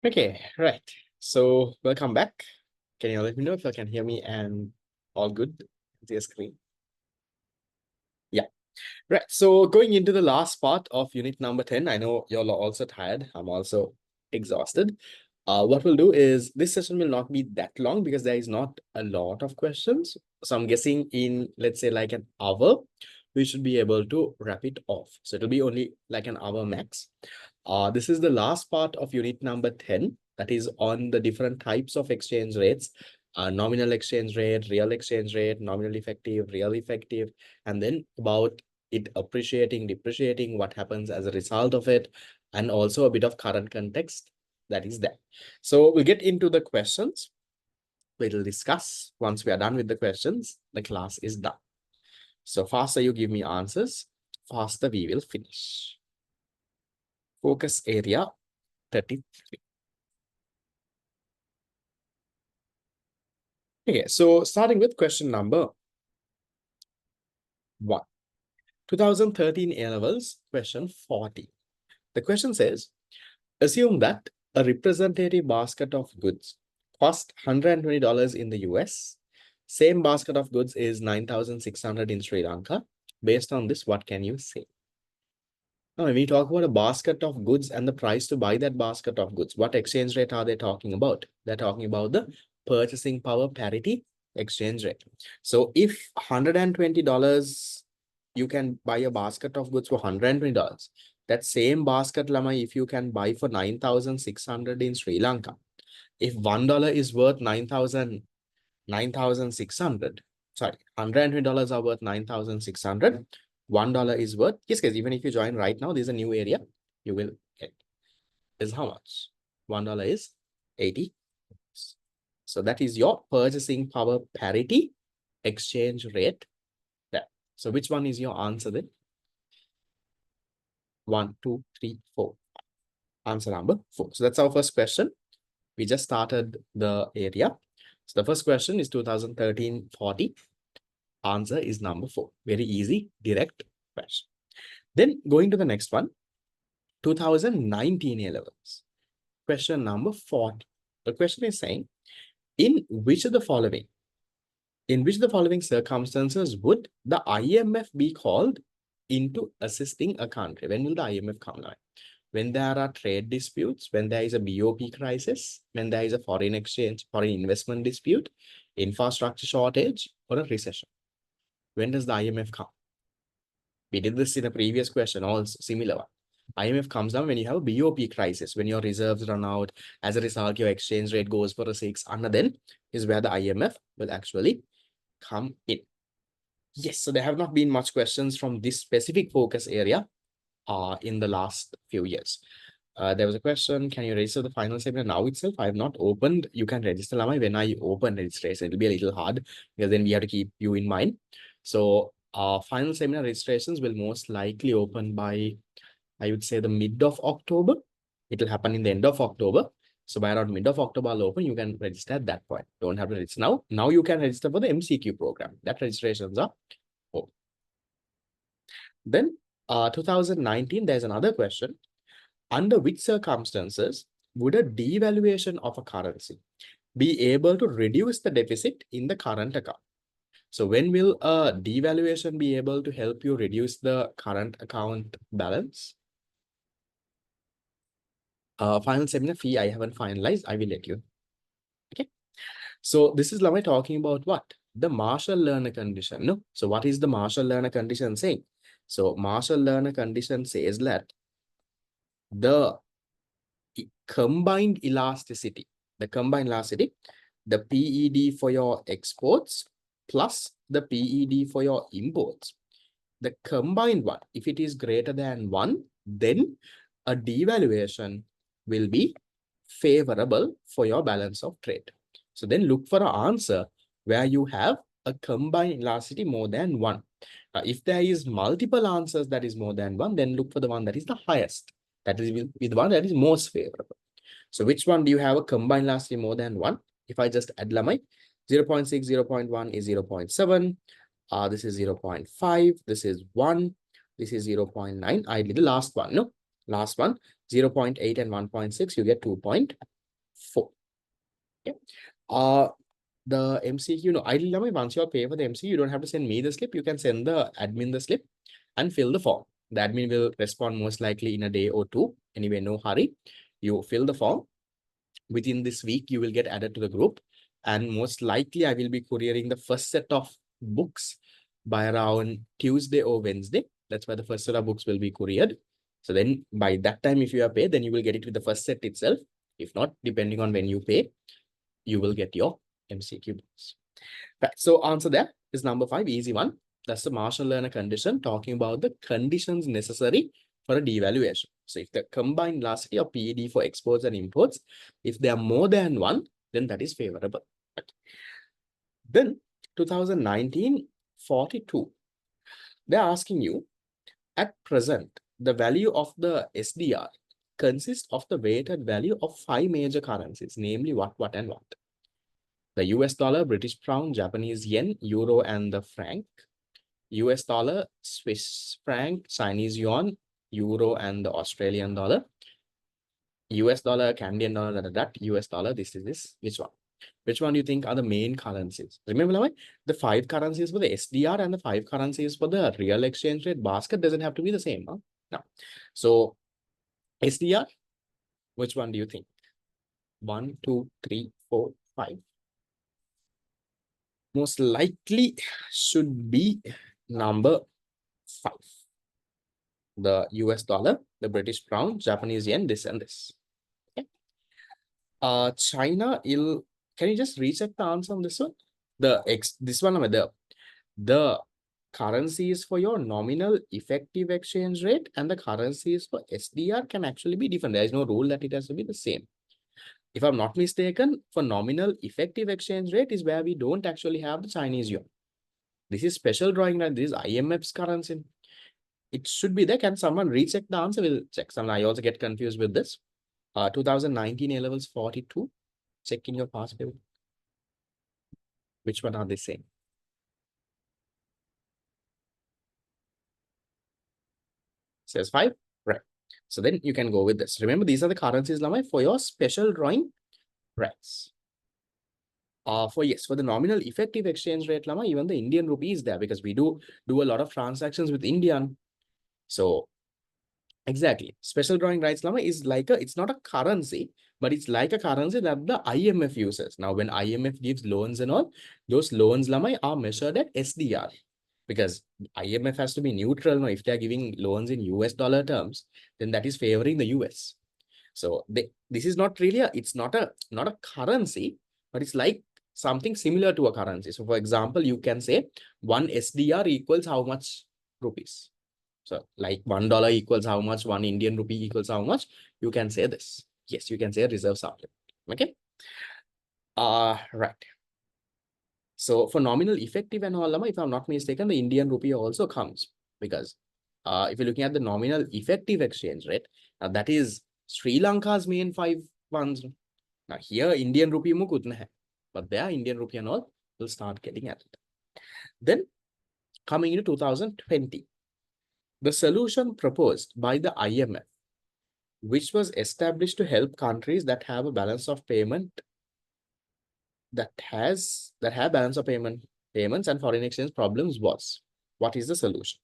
Okay, right. So welcome back. Can you let me know if you can hear me and all good with your screen? Yeah, right. So going into the last part of unit number 10, I know you're also tired. I'm also exhausted. What we'll do is this session will not be that long because there is not a lot of questions. So I'm guessing in, let's say, like an hour, we should be able to wrap it off. So it'll be only like an hour max. This is the last part of unit number 10, that is on the different types of exchange rates, nominal exchange rate, real exchange rate, nominal effective, real effective, and then about it appreciating, depreciating, what happens as a result of it, and also a bit of current context that is there. So we'll get into the questions. We'll discuss. Once we are done with the questions, the class is done. So faster you give me answers, faster we will finish. Focus area 33. Okay, so starting with question number 1. 2013 A-levels, question 40. The question says, assume that a representative basket of goods cost $120 in the US. Same basket of goods is 9,600 in Sri Lanka. Based on this, what can you say? Now, when we talk about a basket of goods and the price to buy that basket of goods, what exchange rate are they talking about? They're talking about the purchasing power parity exchange rate. So if $120, you can buy a basket of goods for $120. That same basket, Lama, if you can buy for 9,600 in Sri Lanka. If $1 is worth 9,600, sorry, $120 are worth 9,600. $1 is worth, yes, guys, even if you join right now, there's a new area you will get. Is how much? $1 is 80. So that is your purchasing power parity exchange rate there. So which one is your answer then? 1, 2, 3, 4. Answer number 4. So that's our first question. We just started the area. So the first question is 2013 40. Answer is number 4. Very easy, direct question. Then going to the next one, 2019 A-levels. Question number 40. The question is saying, in which of the following circumstances would the IMF be called into assisting a country? When will the IMF come now? When there are trade disputes, when there is a BOP crisis, when there is a foreign investment dispute, infrastructure shortage, or a recession. When does the IMF come? We did this in a previous question, also similar one. IMF comes down when you have a BOP crisis, when your reserves run out. As a result, your exchange rate goes for a 6. And then is where the IMF will actually come in. Yes, so there have not been much questions from this specific focus area in the last few years. There was a question, can you register the final seminar now itself? I have not opened. You can register, Lama. When I open registration, it'll be a little hard because then we have to keep you in mind. So final seminar registrations will most likely open by, I would say, the mid of October. It will happen in the end of October. So by around mid of October, I'll open. You can register at that point. Don't have to register now. Now you can register for the MCQ program. That registrations are open. Then 2019, there's another question. Under which circumstances would a devaluation of a currency be able to reduce the deficit in the current account? So when will a devaluation be able to help you reduce the current account balance? Final seminar fee, I haven't finalized. I will let you. Okay. So this is Lamai talking about what? The Marshall-Lerner condition. No. So what is the Marshall-Lerner condition saying? So Marshall-Lerner condition says that the combined elasticity, the PED for your exports plus the PED for your imports, the combined one, if it is greater than 1, then a devaluation will be favorable for your balance of trade. So then look for an answer where you have a combined elasticity more than 1. If there is multiple answers that is more than 1, then look for the one that is the highest. That is with one that is most favorable. So which one do you have a combined elasticity more than 1? If I just add Lamai, 0.6, 0.1 is 0.7. This is 0.5. This is 1. This is 0.9. I did the last one. No, last one, 0.8 and 1.6. You get 2.9. 4. Okay. The MCQ, no, ideally, once you pay for the MCQ, you don't have to send me the slip. You can send the admin the slip and fill the form. The admin will respond most likely in a day or two. Anyway, no hurry. You fill the form. Within this week, you will get added to the group. And most likely, I will be couriering the first set of books by around Tuesday or Wednesday. That's why the first set of books will be couriered. So then by that time, if you are paid, then you will get it with the first set itself. If not, depending on when you pay, you will get your MCQ books. Right. So answer there is number 5, easy one. That's the Marshall Lerner condition, talking about the conditions necessary for a devaluation. So if the combined velocity of PED for exports and imports, if they are more than 1, then that is favorable. Right. Then 2019, 42. They're asking you, at present, the value of the SDR consists of the weighted value of 5 major currencies, namely what, and what. The US dollar, British pound, Japanese yen, euro, and the franc. US dollar, Swiss franc, Chinese yuan, euro, and the Australian dollar. US dollar, Canadian dollar, US dollar, this is this. Which one? Which one do you think are the main currencies? Remember, the 5 currencies for the SDR and the 5 currencies for the real exchange rate basket doesn't have to be the same. Huh? No. So SDR, which one do you think? 1, 2, 3, 4, 5. Most likely should be number 5. The US dollar, the British pound, Japanese yen, this and this. Okay. China, can you just recheck the answer on this one? This one, the currencies for your nominal effective exchange rate and the currencies for SDR can actually be different. There is no rule that it has to be the same. If I'm not mistaken, for nominal effective exchange rate is where we don't actually have the Chinese yuan. This is special drawing, and this is IMF's currency. It should be there. Can someone recheck the answer? We'll check. I also get confused with this. 2019 A levels 42. Check in your past paper. Which one are they saying? Says 5. Right. So then you can go with this. Remember, these are the currencies, Lamai, for your special drawing rights. For the nominal effective exchange rate, Lama, even the Indian rupee is there because we do a lot of transactions with Indian. So exactly, special drawing rights, Lama, is like it's not a currency, but it's like a currency that the IMF uses. Now, when IMF gives loans and all, those loans, Lama, are measured at SDR because IMF has to be neutral. Now, if they are giving loans in US dollar terms, then that is favoring the US. So this is not really it's not a currency, but it's like something similar to a currency. So for example, you can say 1 SDR equals how much rupees. So like $1 equals how much, 1 Indian rupee equals how much. You can say this. Yes, you can say reserve supplement. Okay. Right. So for nominal effective and all, if I'm not mistaken, the Indian rupee also comes because if you're looking at the nominal effective exchange rate, that is Sri Lanka's main 5 ones. Now here Indian rupee mukut nahi, but there Indian rupee and all will start getting at it. Then coming into 2020, the solution proposed by the IMF, which was established to help countries that have a balance of payment that have balance of payments and foreign exchange problems was. What is the solution?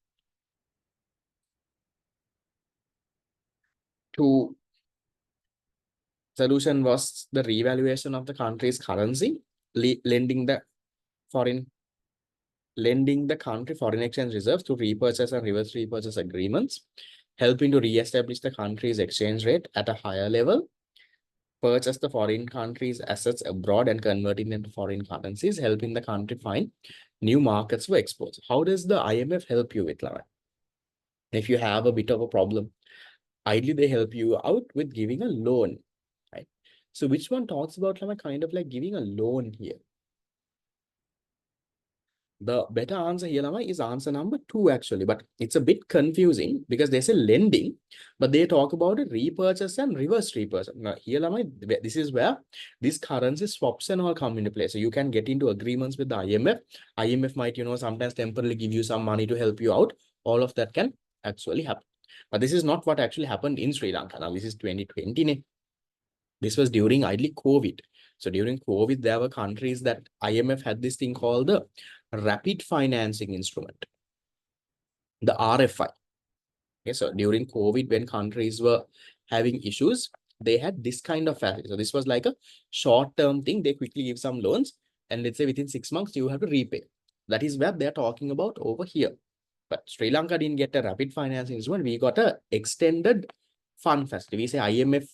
Solution was the revaluation of the country's currency, lending the country foreign exchange reserves to repurchase and reverse repurchase agreements, helping to re-establish the country's exchange rate at a higher level, purchase the foreign country's assets abroad and converting them to foreign currencies, helping the country find new markets for exports. How does the IMF help you with that? If you have a bit of a problem, ideally they help you out with giving a loan, right? So which one talks about kind of like giving a loan here? The better answer here is answer number 2 actually, but it's a bit confusing because they say lending, but they talk about a repurchase and reverse repurchase. Now here, this is where these currency swaps and all come into play. So you can get into agreements with the IMF. IMF might, sometimes temporarily give you some money to help you out. All of that can actually happen. But this is not what actually happened in Sri Lanka. Now this is 2020. This was during idly COVID. So during COVID, there were countries that IMF had this thing called the Rapid Financing Instrument, the RFI. Okay, so during COVID, when countries were having issues, they had this kind of facility. So this was like a short-term thing. They quickly give some loans, and let's say within 6 months, you have to repay. That is what they're talking about over here. But Sri Lanka didn't get a rapid financing instrument. We got a extended fund facility. We say IMF,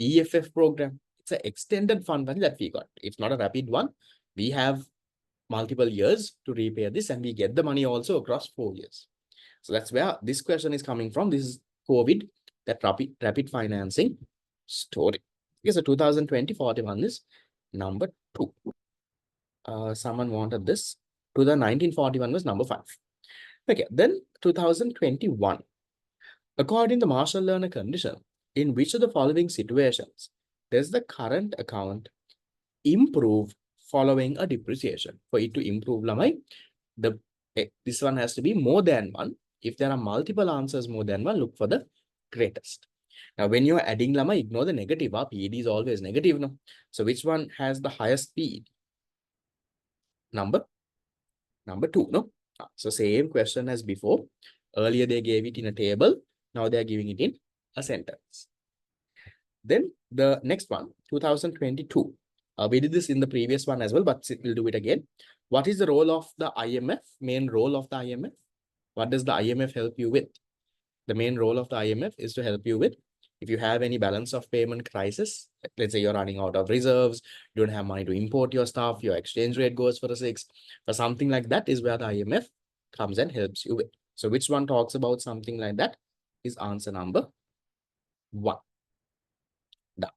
EFF program. It's an extended fund facility that we got. It's not a rapid one. We have multiple years to repay this, and we get the money also across 4 years. So that's where this question is coming from. This is COVID, that rapid financing story. Okay, so 2020 41 is number 2. Someone wanted this. 1941 was number 5. Okay, then 2021. According to Marshall Lerner condition, in which of the following situations does the current account improve following a depreciation? For it to improve, Lamai, this one has to be more than 1. If there are multiple answers more than 1, look for the greatest. Now, when you're adding, Lama, ignore the negative. PD is always negative. No? So which one has the highest speed? Number 2. No? So same question as before. Earlier, they gave it in a table. Now they are giving it in a sentence. Then the next one, 2022. We did this in the previous one as well, but we'll do it again. What is the role of the IMF? Main role of the IMF? What does the IMF help you with? The main role of the IMF is to help you with, if you have any balance of payment crisis, let's say you're running out of reserves, you don't have money to import your stuff, your exchange rate goes for a 6, or something like that is where the IMF comes and helps you with. So which one talks about something like that is answer number 1. Done.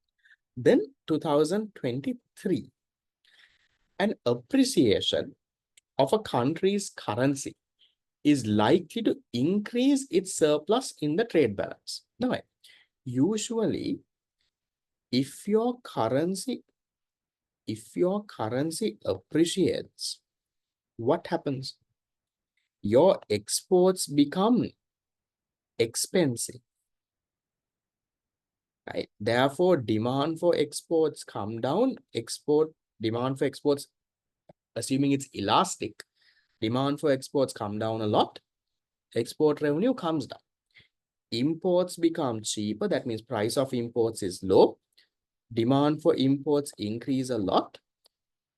Then 2023, an appreciation of a country's currency is likely to increase its surplus in the trade balance. Now, usually, if your currency appreciates, what happens? Your exports become expensive. Right? Therefore, demand for exports come down. Demand for exports, assuming it's elastic, demand for exports come down a lot. Export revenue comes down. Imports become cheaper. That means price of imports is low. Demand for imports increase a lot.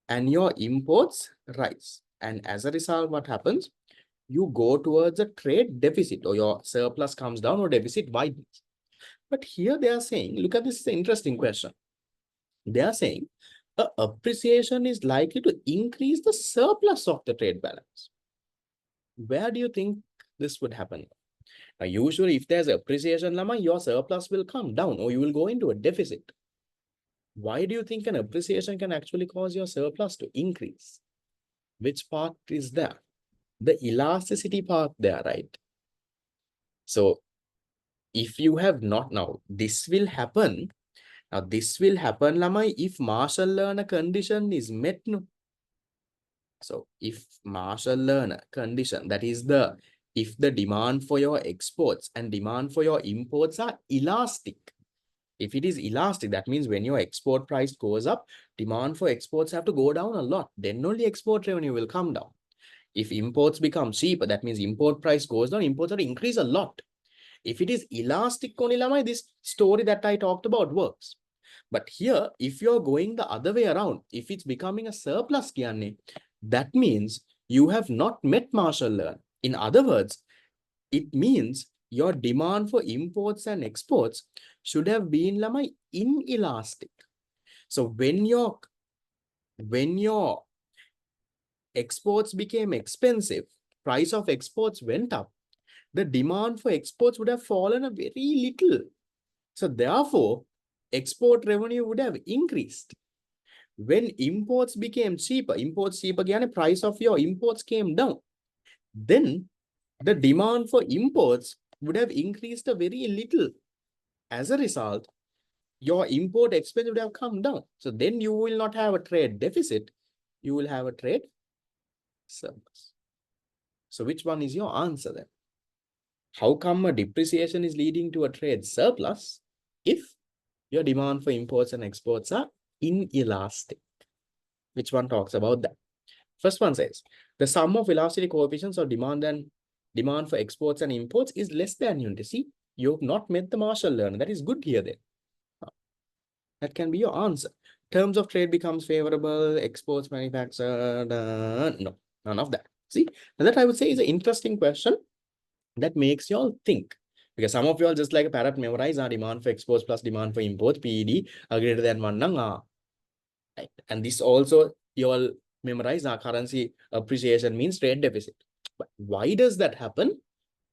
And your imports rise. And as a result, what happens? You go towards a trade deficit, or your surplus comes down or deficit widens. But here they are saying, look at this, is an interesting question. They are saying appreciation is likely to increase the surplus of the trade balance. Where do you think this would happen? Now, usually, if there's appreciation, Lama, your surplus will come down or you will go into a deficit. Why do you think an appreciation can actually cause your surplus to increase? Which part is there? The elasticity part there, right? So if you have not, now this will happen. Now this will happen, Lamai, if Marshall Lerner condition is met. No? So if Marshall Lerner condition, that is if the demand for your exports and demand for your imports are elastic. If it is elastic, that means when your export price goes up, demand for exports have to go down a lot. Then only export revenue will come down. If imports become cheaper, that means import price goes down, imports will increase a lot. If it is elastic, this story that I talked about works. But here, if you're going the other way around, if it's becoming a surplus, that means you have not met Marshall Lerner. In other words, it means your demand for imports and exports should have been inelastic. So when your exports became expensive, price of exports went up, the demand for exports would have fallen a very little. So therefore, export revenue would have increased. When imports became cheaper, price of your imports came down. Then the demand for imports would have increased a very little. As a result, your import expense would have come down. So then you will not have a trade deficit. You will have a trade surplus. So which one is your answer then? How come a depreciation is leading to a trade surplus if Your demand for imports and exports are inelastic. Which one talks about that? First one says, the sum of velocity coefficients of demand for exports and imports is less than unity. See, you've not met the Marshall learner. That is good here then. That can be your answer. Terms of trade becomes favorable, exports manufactured, no, none of that. See, that I would say is an interesting question that makes you all think. Because some of you all just like a parrot memorize our demand for exports plus demand for imports, PED are greater than one nang, right? And this also you all memorize our currency appreciation means trade deficit. But why does that happen?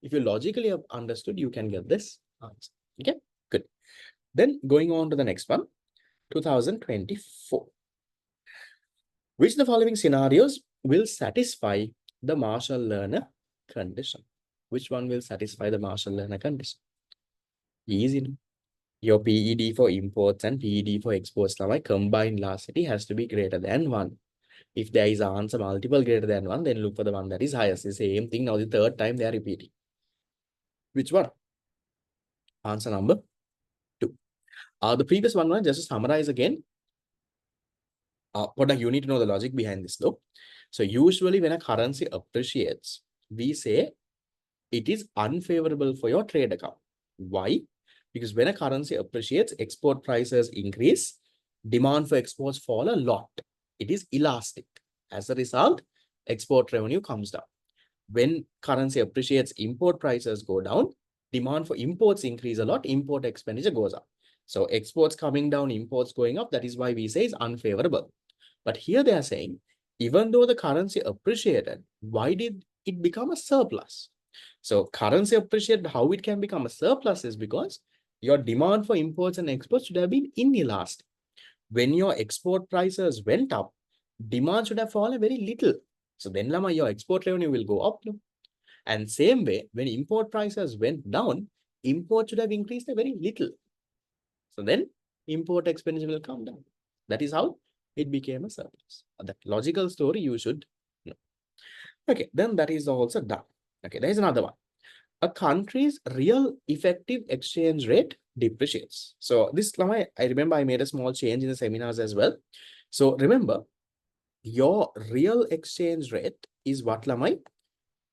If you logically have understood, you can get this answer. Okay, good. Then going on to the next one, 2024. Which of the following scenarios will satisfy the Marshall-Lerner condition? Which one will satisfy the Marshall-Lerner condition? Easy. No? Your PED for imports and PED for exports, combined velocity has to be greater than 1. If there is an answer multiple greater than 1, then look for the one that is highest. The same thing now the third time they are repeating. Which one? Answer number 2. The previous one, just to summarize again, what you need to know the logic behind this though. So usually when a currency appreciates, we say it is unfavorable for your trade account. Why? Because when a currency appreciates, export prices increase, demand for exports fall a lot. It is elastic. As a result, export revenue comes down. When currency appreciates, import prices go down, demand for imports increase a lot, import expenditure goes up. So exports coming down, imports going up, that is why we say it's unfavorable. But here they are saying, even though the currency appreciated, why did it become a surplus? So currency appreciated, how it can become a surplus is because your demand for imports and exports should have been inelastic. When your export prices went up, demand should have fallen very little. So then your export revenue will go up. And same way, when import prices went down, import should have increased a very little. So then import expenditure will come down. That is how it became a surplus. That logical story you should know. Okay, then that is also done. Okay, there is another one. A country's real effective exchange rate depreciates. So this, I remember I made a small change in the seminars as well. So remember, your real exchange rate is what, Lamai?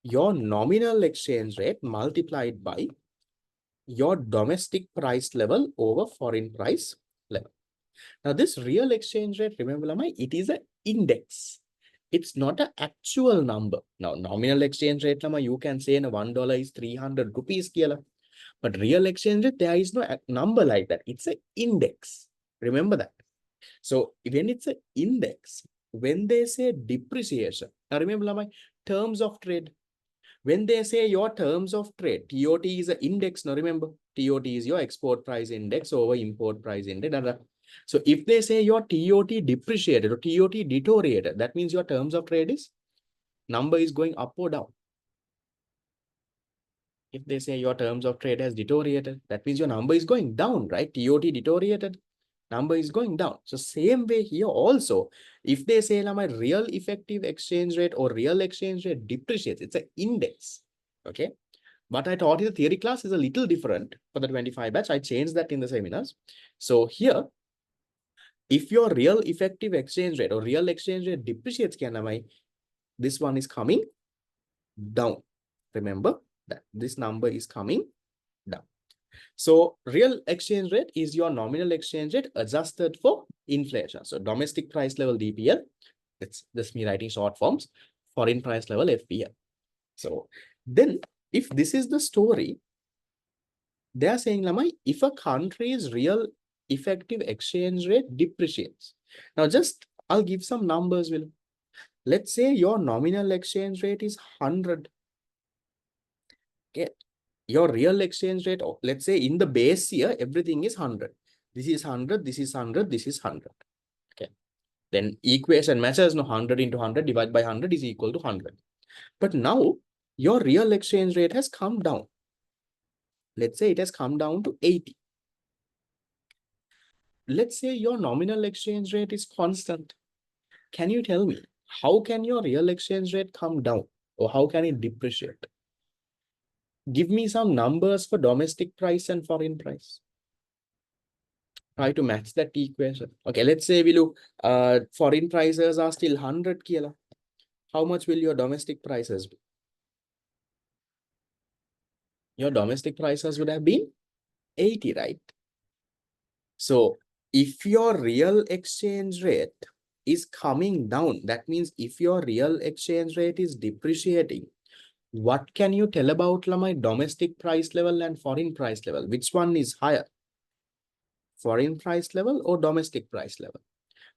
Your nominal exchange rate multiplied by your domestic price level over foreign price level. Now, this real exchange rate, remember, Lamai, it is an index. It's not an actual number. Now, nominal exchange rate, Lamai, you can say $1 is 300 rupees. But real exchange rate, there is no number like that. It's an index. Remember that. So when it's an index, when they say depreciation, now remember, Lamai, terms of trade. When they say your terms of trade, TOT is an index. Now remember, TOT is your export price index over import price index. So if they say your TOT depreciated or TOT deteriorated, that means your terms of trade is number is going up or down. If they say your terms of trade has deteriorated, that means your number is going down, right? TOT deteriorated, number is going down. So same way here also, if they say my real effective exchange rate or real exchange rate depreciates, it's an index, okay? But I taught you the theory class is a little different for the 25 batch. I changed that in the seminars. So here, if your real effective exchange rate or real exchange rate depreciates, this one is coming down. Remember that this number is coming down. So real exchange rate is your nominal exchange rate adjusted for inflation. So domestic price level DPL, it's just me writing short forms, foreign price level FPL. So then if this is the story, they are saying, Lamai, if a country's real effective exchange rate depreciates. Now just, I'll give some numbers, Will. Let's say your nominal exchange rate is 100. Okay. Your real exchange rate, let's say in the base year, everything is 100. This is 100, this is 100, this is 100. Okay. Then equation matches, no, 100 into 100 divided by 100 is equal to 100. But now your real exchange rate has come down. Let's say it has come down to 80. Let's say your nominal exchange rate is constant. Can you tell me, how can your real exchange rate come down or how can it depreciate? Give me some numbers for domestic price and foreign price. Try to match that equation. Okay, let's say we look, foreign prices are still 100 kilo. How much will your domestic prices be? Your domestic prices would have been 80, right? So if your real exchange rate is coming down, that means if your real exchange rate is depreciating, what can you tell about my domestic price level and foreign price level? Which one is higher? Foreign price level or domestic price level?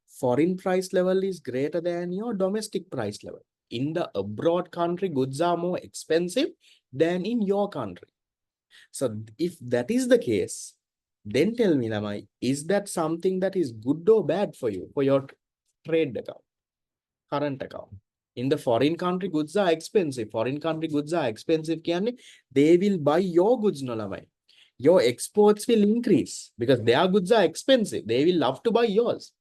Foreign price level is greater than your domestic price level. In the abroad country, goods are more expensive than in your country. So if that is the case, then tell me, Lamai, is that something that is good or bad for you, for your trade account, current account? In the foreign country, goods are expensive. Foreign country goods are expensive. They will buy your goods, no, Lamai. Your exports will increase because their goods are expensive. They will love to buy yours.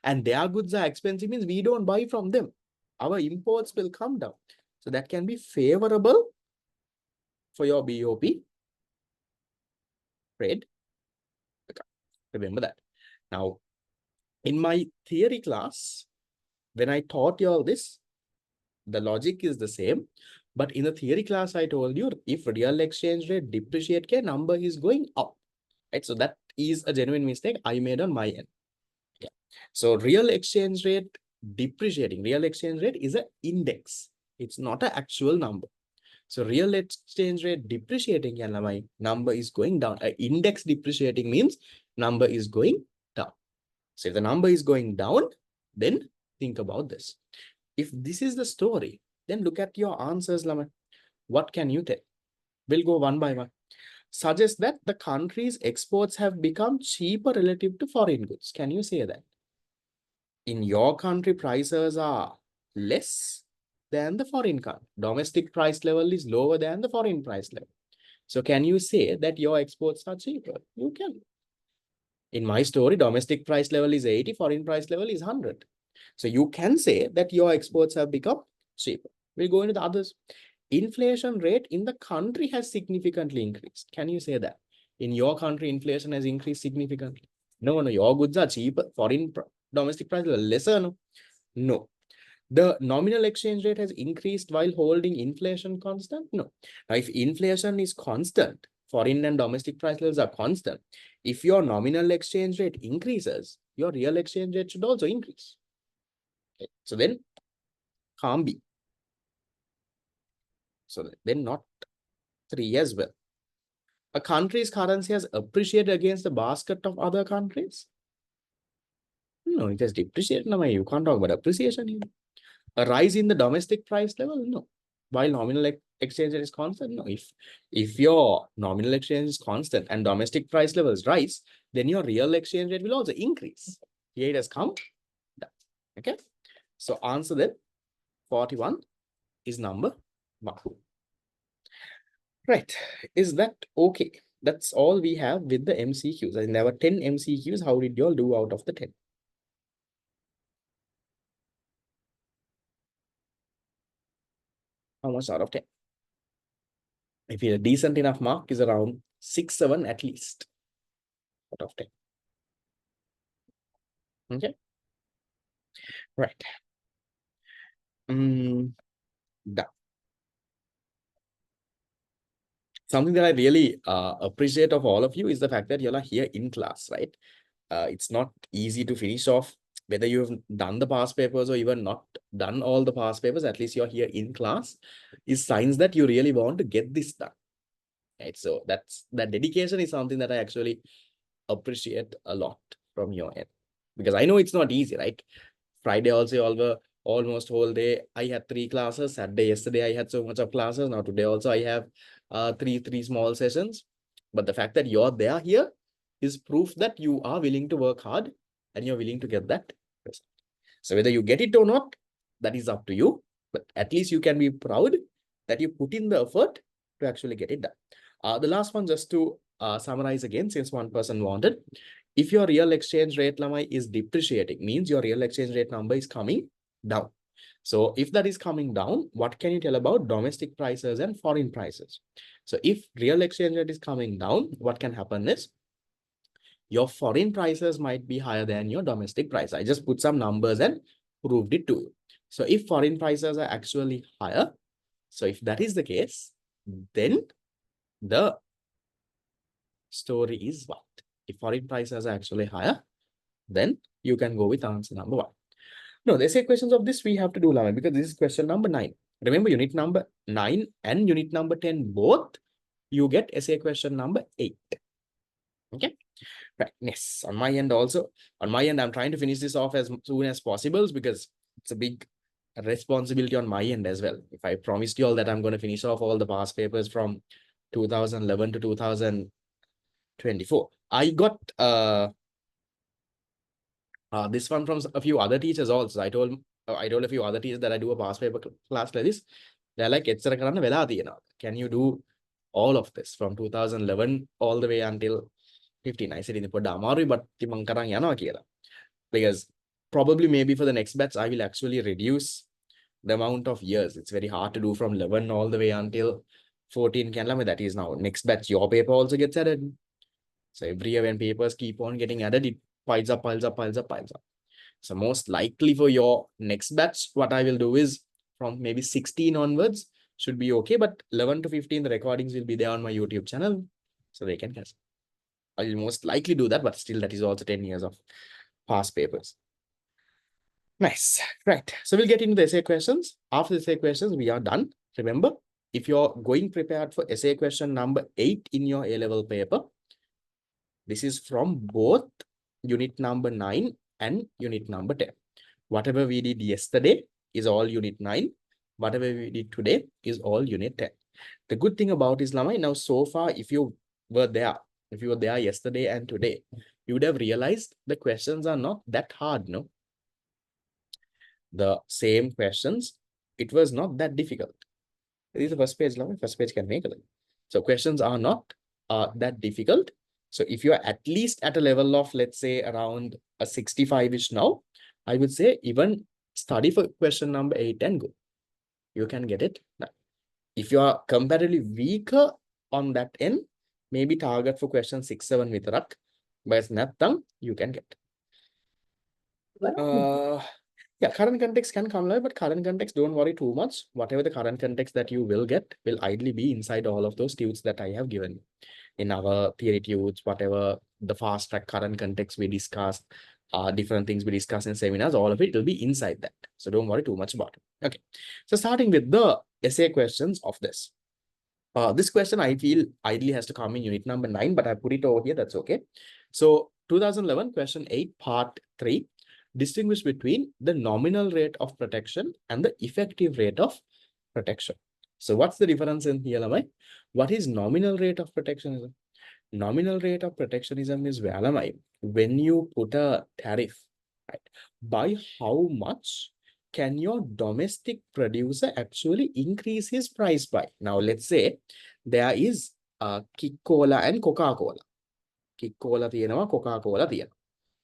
And their goods are expensive means we don't buy from them. Our imports will come down. So that can be favorable for your BOP trade. Remember that. Now, in my theory class, when I taught you all this, the logic is the same. But in the theory class, I told you if real exchange rate depreciate, number is going up. Right? So that is a genuine mistake I made on my end. Yeah. So real exchange rate depreciating, real exchange rate is an index. It's not an actual number. So real exchange rate depreciating, my number is going down. Index depreciating means number is going down. So if the number is going down, then think about this. If this is the story, then look at your answers, Lama. What can you tell? We'll go one by one. Suggest that the country's exports have become cheaper relative to foreign goods. Can you say that? In your country, prices are less than the foreign country. Domestic price level is lower than the foreign price level. So can you say that your exports are cheaper? You can. In my story, domestic price level is 80, foreign price level is 100. So you can say that your exports have become cheaper. We'll go into the others. Inflation rate in the country has significantly increased. Can you say that? In your country, inflation has increased significantly. No, your goods are cheaper. Domestic price level lesser. No. The nominal exchange rate has increased while holding inflation constant? No. Now, if inflation is constant, foreign and domestic price levels are constant. If your nominal exchange rate increases, your real exchange rate should also increase. Okay. So then, can't be. So then not 3 as well. A country's currency has appreciated against the basket of other countries? No, it has depreciated. No, you can't talk about appreciation here. A rise in the domestic price level? No. While nominal exchange rate is constant? No. If your nominal exchange is constant and domestic price levels rise, then your real exchange rate will also increase. Here it has come down. Okay. So answer that 41 is number 1. Right. Is that okay? That's all we have with the MCQs. And there were 10 MCQs. How did you all do out of the 10? How much out of 10? If a decent enough mark is around 6, 7 at least out of 10. Okay. Right. Done. Something that I really appreciate of all of you is the fact that you all are here in class, right? It's not easy to finish off whether you have done the past papers or even not done all the past papers. At least you're here in class is signs that you really want to get this done. Right? So that dedication is something that I actually appreciate a lot from your end, because I know it's not easy, right? Friday also all were almost whole day. I had 3 classes. Saturday, yesterday I had so much of classes. Now today also I have three small sessions. But the fact that you're there here is proof that you are willing to work hard and you're willing to get that result. So whether you get it or not, that is up to you. But at least you can be proud that you put in the effort to actually get it done. The last one, just to summarize again, since one person wanted, if your real exchange rate Lamai is depreciating, means your real exchange rate number is coming down. So if that is coming down, what can you tell about domestic prices and foreign prices? So if real exchange rate is coming down, what can happen is your foreign prices might be higher than your domestic price. I just put some numbers and proved it to you. So if foreign prices are actually higher, so if that is the case, then the story is what? If foreign prices are actually higher, then you can go with answer number 1. No, they say questions of this we have to do, Lama, because this is question number 9. Remember, unit number 9 and unit number 10 both, you get essay question number 8. Okay. Right. Yes. On my end also, I'm trying to finish this off as soon as possible because it's a big responsibility on my end as well. If I promised you all that I'm going to finish off all the past papers from 2011 to 2024, I got this one from a few other teachers also. I told a few other teachers that I do a past paper class like this. They're like, can you do all of this from 2011 all the way until 15? I said, but because probably maybe for the next batch, I will actually reduce the amount of years. It's very hard to do from 11 all the way until 14. That is now next batch, your paper also gets added. So every year when papers keep on getting added, it piles up. So most likely for your next batch, what I will do is from maybe 16 onwards should be okay. But 11 to 15, the recordings will be there on my YouTube channel. So they can catch. I will most likely do that, but still that is also 10 years of past papers. Nice. Right. So we'll get into the essay questions. After the essay questions, we are done. Remember, if you're going prepared for essay question number 8 in your A-level paper, this is from both unit number 9 and unit number 10. Whatever we did yesterday is all unit 9. Whatever we did today is all unit 10. The good thing about Islamai now, so far, if you were there yesterday and today, you would have realized the questions are not that hard, no? The same questions, it was not that difficult. This is the first page, first page can make it. So questions are not that difficult. So if you're at least at a level of, let's say, around a 65-ish now, I would say even study for question number 8 and go. You can get it. Now, if you are comparatively weaker on that end, maybe target for question 6, 7 vitarak. But natham, you can get. Yeah, current context can come live, but current context, don't worry too much. Whatever the current context that you will get will ideally be inside all of those tudes that I have given in our theory tudes, whatever the fast track current context we discussed, different things we discuss in seminars, all of it will be inside that. So don't worry too much about it. Okay. So starting with the essay questions of this. This question I feel ideally has to come in unit number 9, but I put it over here. That's okay. So 2011 question 8 part 3. Distinguish between the nominal rate of protection and the effective rate of protection. So what's the difference in here, Lamai? What is nominal rate of protectionism? Nominal rate of protectionism is when you put a tariff, right? By how much can your domestic producer actually increase his price by? Now, let's say there is Coca-Cola and Coca-Cola. Coca-Cola තියෙනවා, Coca-Cola තියෙනවා.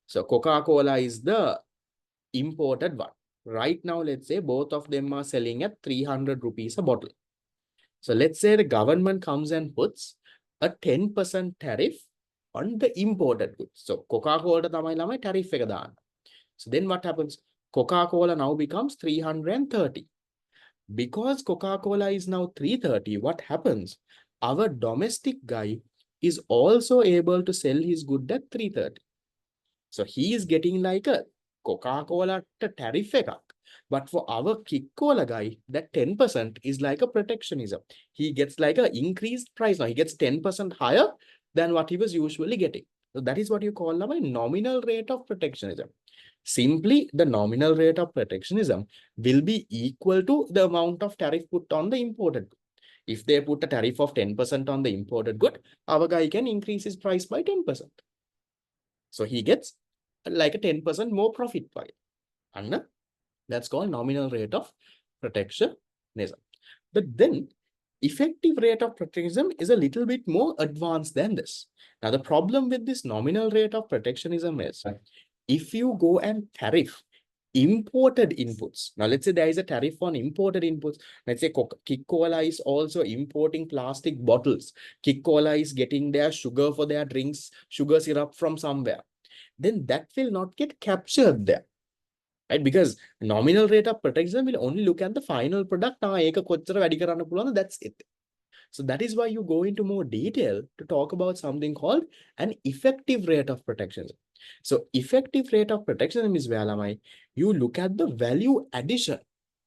So Coca-Cola is the imported one. Right now, let's say both of them are selling at 300 rupees a bottle. So let's say the government comes and puts a 10% tariff on the imported goods. So Coca-Cola තමයි ළමයි tariff එක දාන්න. So then what happens? Coca-Cola now becomes 330. Because Coca-Cola is now 330, what happens? Our domestic guy is also able to sell his good at 330. So he is getting like a Coca-Cola tariff එකක්. But for our Coca-Cola guy, that 10% is like a protectionism. He gets like an increased price now. He gets 10% higher than what he was usually getting. So that is what you call a nominal rate of protectionism. Simply, the nominal rate of protectionism will be equal to the amount of tariff put on the imported good. If they put a tariff of 10% on the imported good, our guy can increase his price by 10%. So he gets like a 10% more profit by it. And that's called nominal rate of protectionism. But then effective rate of protectionism is a little bit more advanced than this. Now, the problem with this nominal rate of protectionism is if you go and tariff imported inputs. Now, let's say there is a tariff on imported inputs. Let's say Coca-Cola is also importing plastic bottles. Coca-Cola is getting their sugar for their drinks, sugar syrup from somewhere. Then that will not get captured there. Right? Because nominal rate of protection will only look at the final product. That's it. So that is why you go into more detail to talk about something called an effective rate of protection. So effective rate of protection is where you look at the value addition.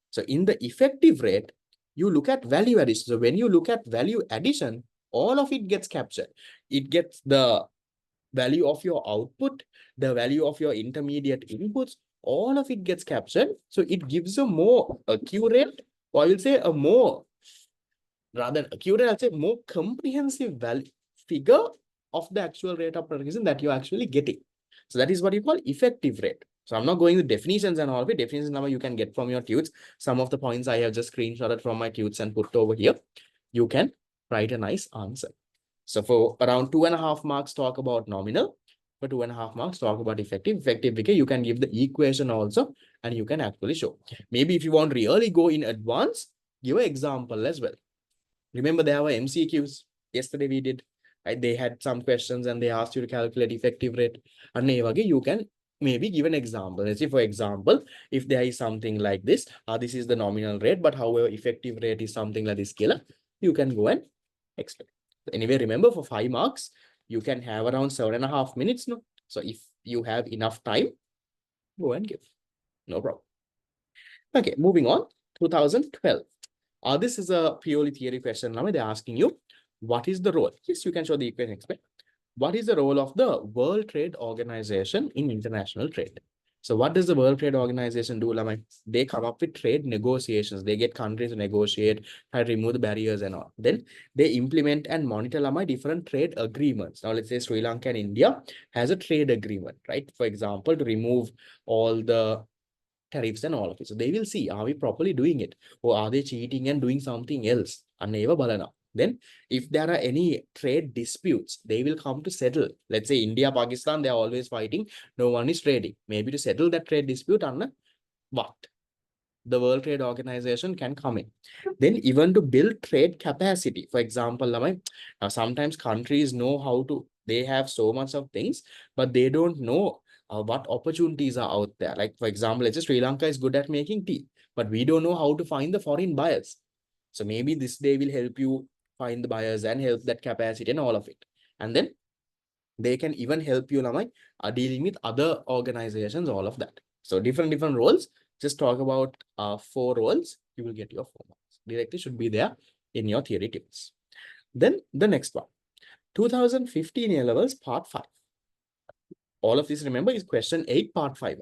So in the effective rate, you look at value addition. So when you look at value addition, all of it gets captured. It gets the value of your output, the value of your intermediate inputs, all of it gets captured. So it gives a more accurate, or I will say a more rather than accurate, I'll say more comprehensive value figure of the actual rate of protection that you're actually getting. So that is what you call effective rate. So I'm not going with definitions and all of it. Definitions now you can get from your tudes. Some of the points I have just screenshotted from my tudes and put over here. You can write a nice answer. So for around 2.5 marks, talk about nominal. For 2.5 marks, talk about effective. Effective because you can give the equation also and you can actually show. Maybe if you want really go in advance, give an example as well. Remember, there were MCQs. Yesterday we did. Right? They had some questions and they asked you to calculate effective rate. And you can maybe give an example. Let's say, for example, if there is something like this, this is the nominal rate, but however, effective rate is something like this scalar, you can go and explain. Anyway, remember for 5 marks, you can have around 7.5 minutes. No? So if you have enough time, go and give. No problem. Okay, moving on. 2012. This is a purely theory question. Now they're asking you, what is the role? Yes, you can show the equation. What is the role of the World Trade Organization in international trade? So what does the World Trade Organization do, Lamai? They come up with trade negotiations. They get countries to negotiate, try to remove the barriers and all. Then they implement and monitor Lamai different trade agreements. Now let's say Sri Lanka and India has a trade agreement, right? For example, to remove all the tariffs and all of it. So they will see, are we properly doing it? Or are they cheating and doing something else? Then if there are any trade disputes, they will come to settle. Let's say India, Pakistan, they're always fighting. No one is trading. Maybe to settle that trade dispute, what? The World Trade Organization can come in. Then even to build trade capacity. For example, now sometimes countries know how to, they have so much of things, but they don't know what opportunities are out there. Like, for example, let's say Sri Lanka is good at making tea, but we don't know how to find the foreign buyers. So maybe this day will help you find the buyers and help that capacity and all of it. And then they can even help you dealing with other organizations, all of that. So different roles. Just talk about 4 roles. You will get your 4 marks. Directly should be there in your theory tips. Then the next one. 2015 A levels part 5. All of this, remember, is question 8 part 5.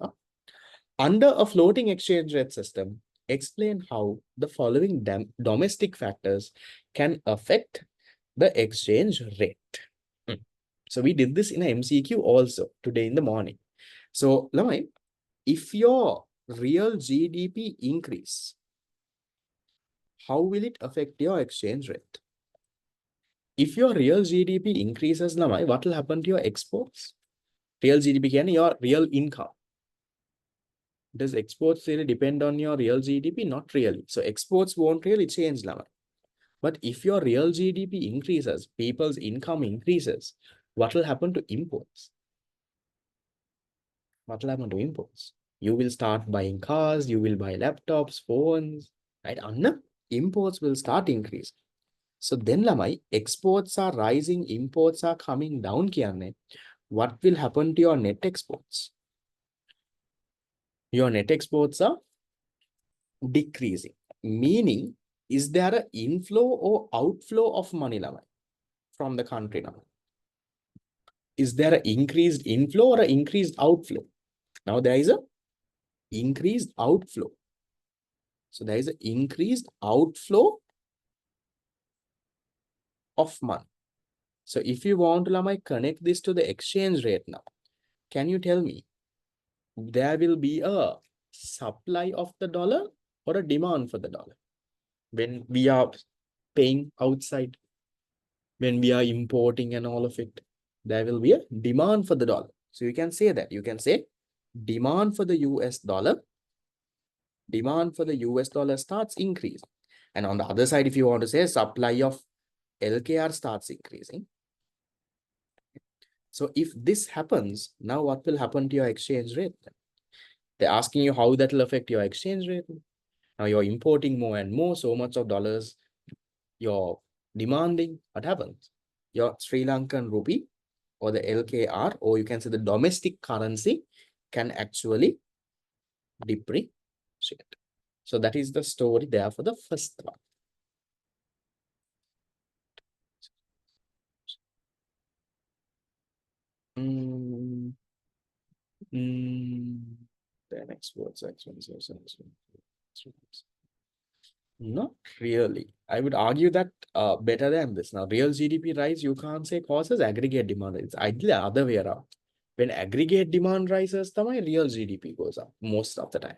Under a floating exchange rate system, explain how the following domestic factors can affect the exchange rate. So we did this in a MCQ also today in the morning. So Lamai, if your real GDP increase, how will it affect your exchange rate? If your real GDP increases, Lamai, what will happen to your exports? Real GDP can your real income. Does exports really depend on your real GDP? Not really. So exports won't really change, Lamai. But if your real GDP increases, people's income increases, what will happen to imports? What will happen to imports? You will start buying cars, you will buy laptops, phones, right? And imports will start increasing. So then Lamai, exports are rising, imports are coming down. What will happen to your net exports? Your net exports are decreasing. Meaning, is there an inflow or outflow of money, Lamai, from the country now? Is there an increased inflow or an increased outflow? Now there is a increased outflow. So there is an increased outflow of money. So if you want to Lamai, connect this to the exchange rate now, can you tell me, there will be a supply of the dollar or a demand for the dollar when we are paying outside, when we are importing and all of it? There will be a demand for the dollar. So you can say that. You can say demand for the US dollar demand for the US dollar starts increasing. And on the other side, if you want to say supply of LKR starts increasing. So if this happens, now what will happen to your exchange rate? They're asking you how that will affect your exchange rate. Now you're importing more and more, so much of dollars you're demanding. What happens? Your Sri Lankan rupee or the LKR, or you can say the domestic currency, can actually depreciate. So that is the story there for the first one. Then exports, expenses, not really. I would argue that better than this. Now, real GDP rise, you can't say causes aggregate demand. It's ideally the other way around. When aggregate demand rises, the real GDP goes up most of the time.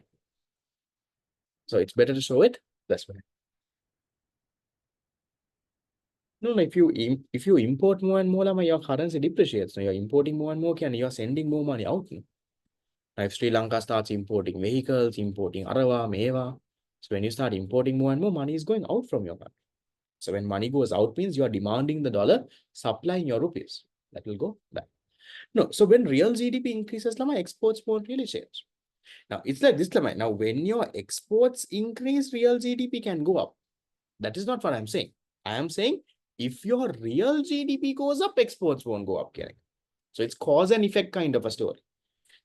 So it's better to show it this way. No, if you import more and more, your currency depreciates. So you're importing more and more, and you're sending more money out. Now, if Sri Lanka starts importing vehicles, importing Arava, Meva, so when you start importing more and more, money is going out from your country. So when money goes out means you are demanding the dollar, supplying your rupees. That will go back. No, so when real GDP increases, Lama, exports won't really change. Now, it's like this, Lama. Now, when your exports increase, real GDP can go up. That is not what I'm saying. I am saying if your real GDP goes up, exports won't go up. So it's cause and effect kind of a story.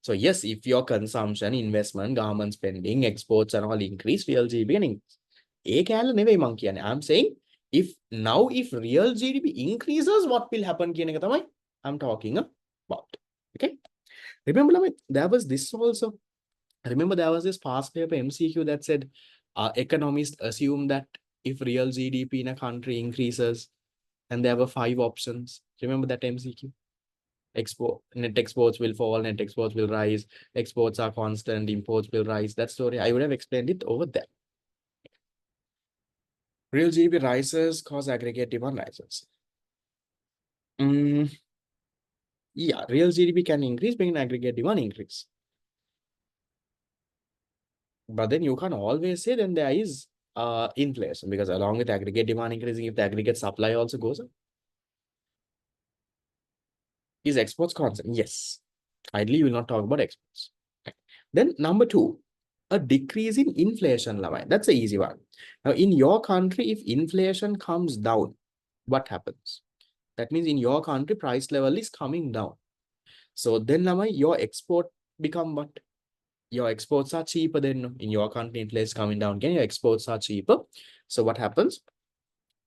So yes, if your consumption, investment, government spending, exports and all increase, real GDP can increase. I'm saying if real GDP increases, what will happen? I'm talking about. Okay. Remember, there was this also. Remember, there was this past paper MCQ that said economists assume that if real GDP in a country increases, and there were 5 options. Remember that MCQ? Net exports will fall, net exports will rise, exports are constant, imports will rise. That story, I would have explained it over there. Real GDP rises cause aggregate demand rises. Yeah, real GDP can increase when aggregate demand increase. But then you can't always say then there is inflation, because along with aggregate demand increasing, if the aggregate supply also goes up, is exports constant? Yes. Ideally, you will not talk about exports. Then number 2, a decrease in inflation level. That's an easy one. Now, in your country, if inflation comes down, what happens? That means in your country, price level is coming down. So then your export become what? Your exports are cheaper than in your country, inflation is coming down. Again, your exports are cheaper. So what happens?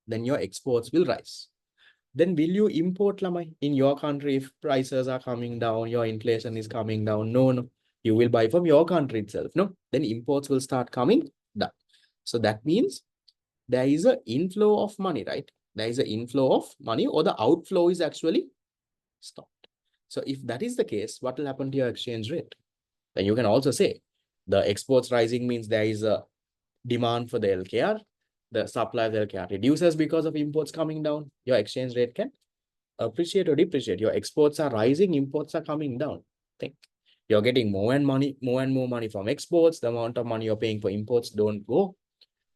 Then your exports will rise. Then will you import lamai in your country if prices are coming down, your inflation is coming down? No. You will buy from your country itself. No. Then imports will start coming down. So that means there is an inflow of money, right? There is an inflow of money, or the outflow is actually stopped. So if that is the case, what will happen to your exchange rate? Then you can also say the exports rising means there is a demand for the LKR. The supply of the LKR reduces because of imports coming down. Your exchange rate can appreciate or depreciate. Your exports are rising, imports are coming down. Think you're getting more and more money from exports. The amount of money you're paying for imports don't go.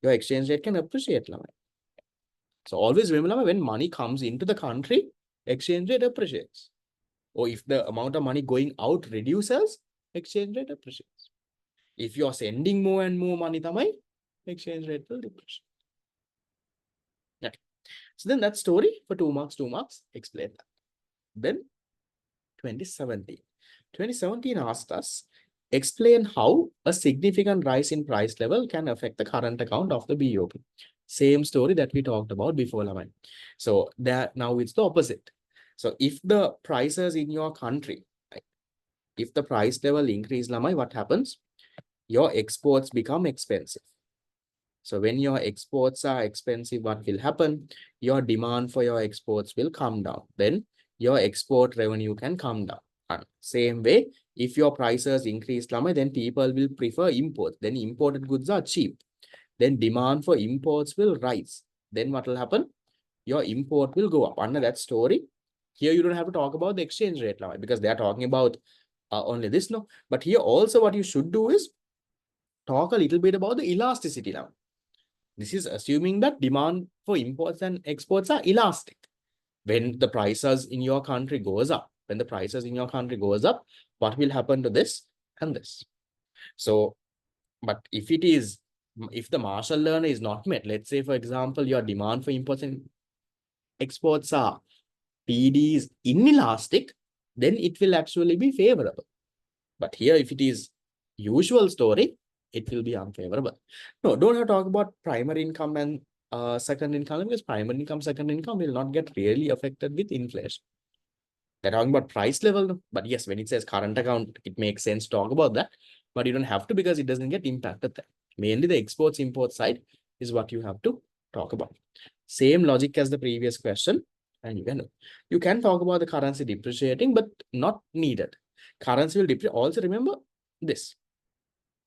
Your exchange rate can appreciate. So always remember, when money comes into the country, exchange rate appreciates. Or if the amount of money going out reduces, exchange rate appreciates. If you're sending more and more money, exchange rate will depreciate. Okay. So then that story for 2 marks, explain that. Then 2017. 2017 asked us, explain how a significant rise in price level can affect the current account of the BOP. Same story that we talked about before, Laman. So that now it's the opposite. So if the prices in your country, right, if the price level increase, Lamai, what happens? Your exports become expensive. So when your exports are expensive, what will happen? Your demand for your exports will come down. Then your export revenue can come down. And same way, if your prices increase, then people will prefer imports. Then imported goods are cheap. Then demand for imports will rise. Then what will happen? Your import will go up. Under that story, here you don't have to talk about the exchange rate because they are talking about only this, no. But here also what you should do is talk a little bit about the elasticity now. This is assuming that demand for imports and exports are elastic. When the prices in your country goes up, what will happen to this and this? So, but if the Marshall learner is not met, let's say, for example, your demand for imports and exports are PD is inelastic, then it will actually be favorable. But here, if it is usual story, it will be unfavorable. No, don't have to talk about primary income and second income, because primary income, second income will not get really affected with inflation. They're talking about price level, but yes, when it says current account, it makes sense to talk about that, but you don't have to because it doesn't get impacted there. Mainly the exports import side is what you have to talk about. Same logic as the previous question, and you can talk about the currency depreciating, but not needed. Currency will depreciate. Also remember this.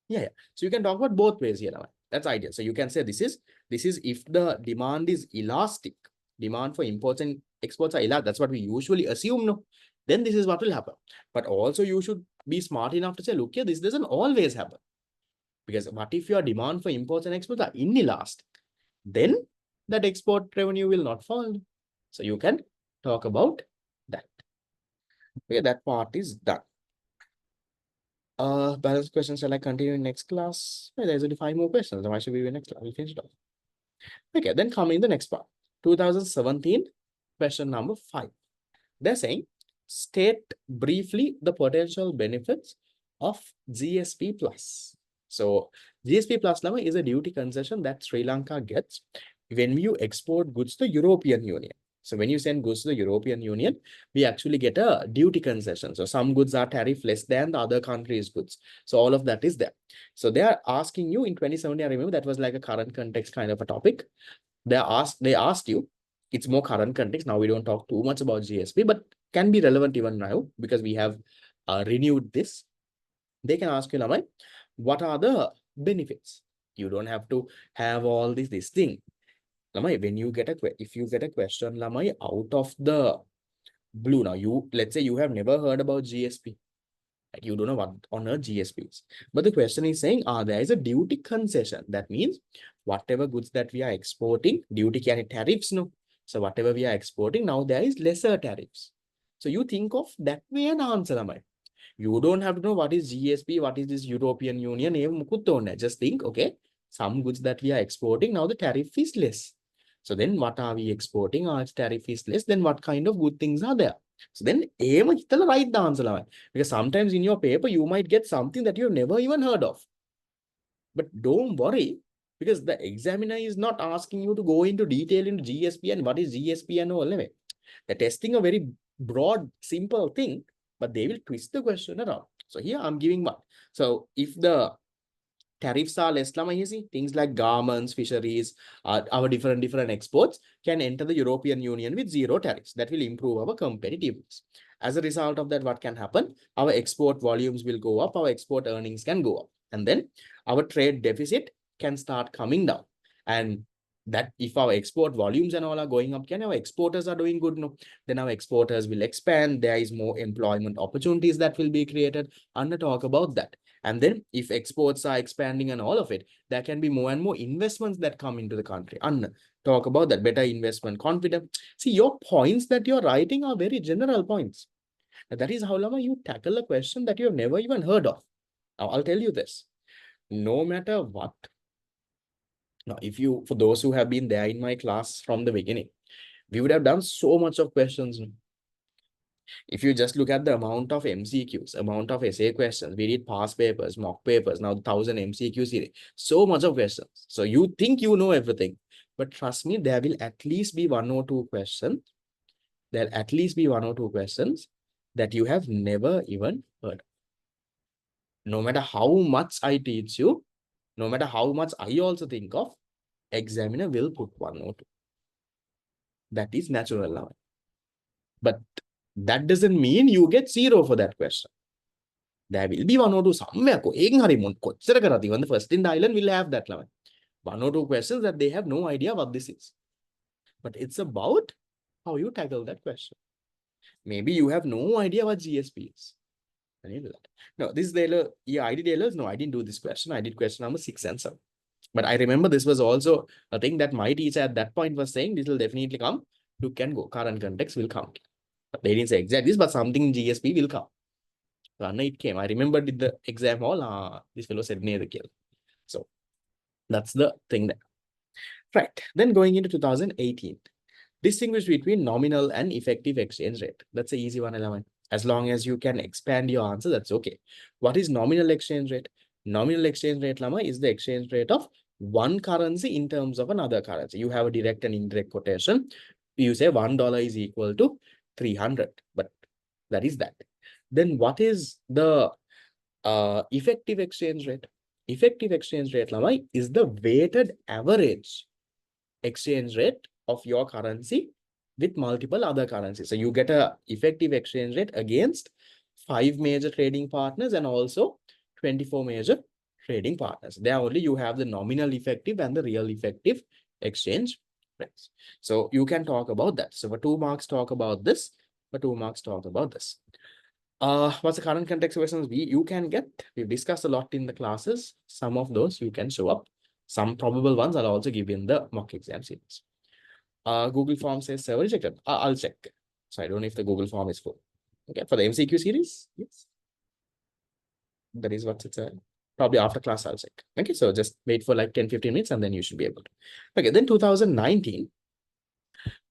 Yeah. So you can talk about both ways here. That's ideal. So you can say this is if the demand is elastic, demand for imports and exports are elastic. That's what we usually assume. No, then this is what will happen. But also you should be smart enough to say, look here, this doesn't always happen. Because what if your demand for imports and exports are inelastic? Then that export revenue will not fall. So you can talk about that. Okay, that part is done. Balance questions shall I continue in next class? Well, there's only 5 more questions. Why should we be next class? We'll finish it off. Okay, then coming the next part. 2017, question number 5. They're saying, state briefly the potential benefits of GSP plus. So GSP plus is a duty concession that Sri Lanka gets when you export goods to European Union. So when you send goods to the European Union, we actually get a duty concession. So some goods are tariff less than the other country's goods. So all of that is there. So they are asking you in 2017, I remember that was like a current context kind of a topic. They asked you, it's more current context. Now we don't talk too much about GSP, but can be relevant even now because we have renewed this. They can ask you, Lamai, what are the benefits? You don't have to have all this thing. Lamai, when you get if you get a question, Lamai, out of the blue, now let's say you have never heard about GSP. Like you don't know what on earth GSP is. But the question is saying, there is a duty concession. That means whatever goods that we are exporting, duty can tariffs, no. So whatever we are exporting, now there is lesser tariffs. So you think of that way and answer, Lamai. You don't have to know what is GSP, what is this European Union. Just think, okay, some goods that we are exporting, now the tariff is less. So then what are we exporting? Our tariff is less. Then what kind of good things are there? So then write the answer. Because sometimes in your paper, you might get something that you've never even heard of. But don't worry, because the examiner is not asking you to go into detail into GSP and what is GSP and all. They're testing a very broad, simple thing, but they will twist the question around. So here I'm giving one. So if the tariffs are less, things like garments, fisheries, our different exports can enter the European Union with zero tariffs. That will improve our competitiveness. As a result of that, what can happen? Our export volumes will go up, our export earnings can go up. And then our trade deficit can start coming down. And that if our export volumes and all are going up, our exporters are doing good, no? Then our exporters will expand. There is more employment opportunities that will be created. And talk about that. And then if exports are expanding and all of it, there can be more and more investments that come into the country. And talk about that, better investment confidence. See, your points that you're writing are very general points. And that is how Lama you tackle a question that you have never even heard of. Now, I'll tell you this. No matter what, now, for those who have been there in my class from the beginning, we would have done so much of questions. If you just look at the amount of MCQs, amount of essay questions, we did past papers, mock papers, now 1,000 MCQ series, so much of questions. So you think you know everything, but trust me, there will at least be one or two questions. There'll at least be one or two questions that you have never even heard. No matter how much I teach you, no matter how much I also think of, examiner will put one or two. That is natural now. But that doesn't mean you get zero for that question. There will be one or two somewhere. Even the first in the island will have that. One or two questions that they have no idea what this is. But it's about how you tackle that question. Maybe you have no idea what GSP is. Can you do that? No, this is the LO. Yeah, I did LOs. No, I didn't do this question. I did question number 6 and 7. But I remember this was also a thing that my teacher at that point was saying, this will definitely come. You can go. Current context will come. But they didn't say exactly this, but something in GSP will come. So it came. I remembered in the exam hall, this fellow said near the kill. So that's the thing there. Right. Then going into 2018. Distinguish between nominal and effective exchange rate. That's an easy one, 11. As long as you can expand your answer, that's okay. What is nominal exchange rate? Nominal exchange rate, Lama, is the exchange rate of one currency in terms of another currency. You have a direct and indirect quotation. You say $1 is equal to 300, but that is that. Then what is the effective exchange rate? Effective exchange rate, Lama, is the weighted average exchange rate of your currency with multiple other currencies. So you get a effective exchange rate against 5 major trading partners and also 24 major trading partners. There only you have the nominal effective and the real effective exchange rates. So you can talk about that. So for 2 marks, talk about this. For 2 marks, talk about this. What's the current context questions you can get? We've discussed a lot in the classes. Some of those you can show up. Some probable ones I'll also give in the mock exam series. Google form says server rejected. I'll check. So I don't know if the Google form is full. Okay, for the MCQ series, yes. That is what it's probably after class I'll check. Okay, so just wait for like 10-15 minutes and then you should be able to. Okay, then 2019,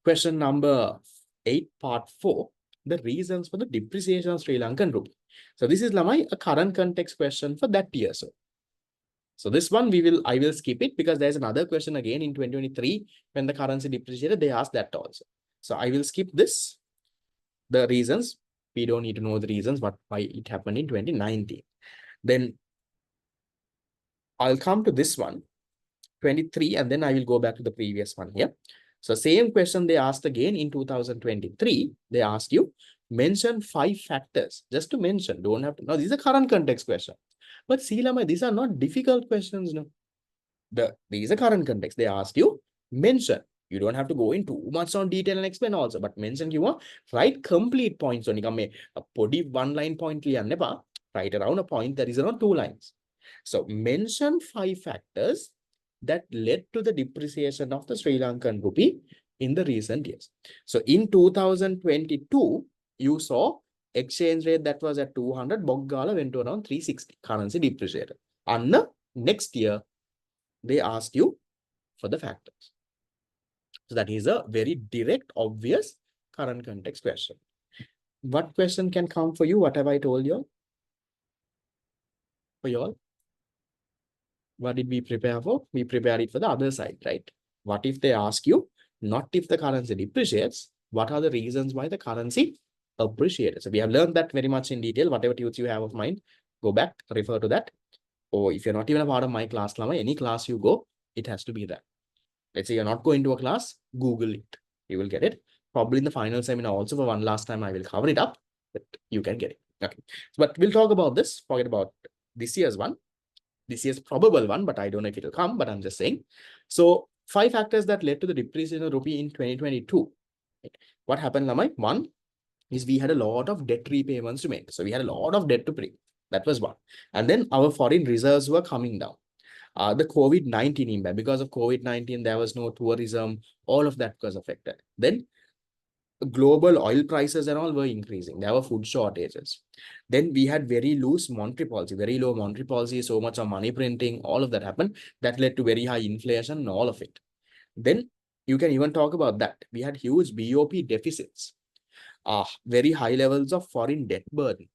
question number 8, part 4, the reasons for the depreciation of Sri Lankan rupee. So this is Lamai, a current context question for that year. So this one I will skip it because there's another question again in 2023 when the currency depreciated, they asked that also. So I will skip this. The reasons, we don't need to know the reasons why it happened in 2019. Then I'll come to this one, 23, and then I will go back to the previous one here. So same question they asked again in 2023. They asked you, mention 5 factors. Just to mention, don't have to. Now, this is a current context question. But see, Lama, these are not difficult questions. No. These are current context. They asked you, mention. You don't have to go in too much on detail and explain also, but mention you want write complete points. Only come a body 1-line point write around a point that is around 2 lines. So mention 5 factors that led to the depreciation of the Sri Lankan rupee in the recent years. So in 2022, you saw exchange rate that was at 200, Boggala went to around 360, currency depreciated. And the next year, they asked you for the factors. So that is a very direct, obvious current context question. What question can come for you? What have I told you? For you all? What did we prepare for? We prepare it for the other side, right? What if they ask you, not if the currency depreciates, what are the reasons why the currency appreciated? So we have learned that very much in detail. Whatever tunes you have of mind, go back, refer to that. Or if you're not even a part of my class, Lama, any class you go, it has to be that. Let's say you're not going to a class, Google it. You will get it. Probably in the final seminar also for one last time, I will cover it up, but you can get it. Okay. But we'll talk about this. Forget about this year's one. This year's probable one, but I don't know if it will come, but I'm just saying. So 5 factors that led to the depreciation of rupee in 2022. What happened, Lamai? One is we had a lot of debt repayments to make. So we had a lot of debt to pay. That was one. And then our foreign reserves were coming down. The COVID-19 impact. Because of COVID-19, there was no tourism. All of that was affected. Then global oil prices and all were increasing. There were food shortages. Then we had very loose monetary policy, very low monetary policy, so much of money printing, all of that happened. That led to very high inflation and all of it. Then you can even talk about that. We had huge BOP deficits, very high levels of foreign debt burden,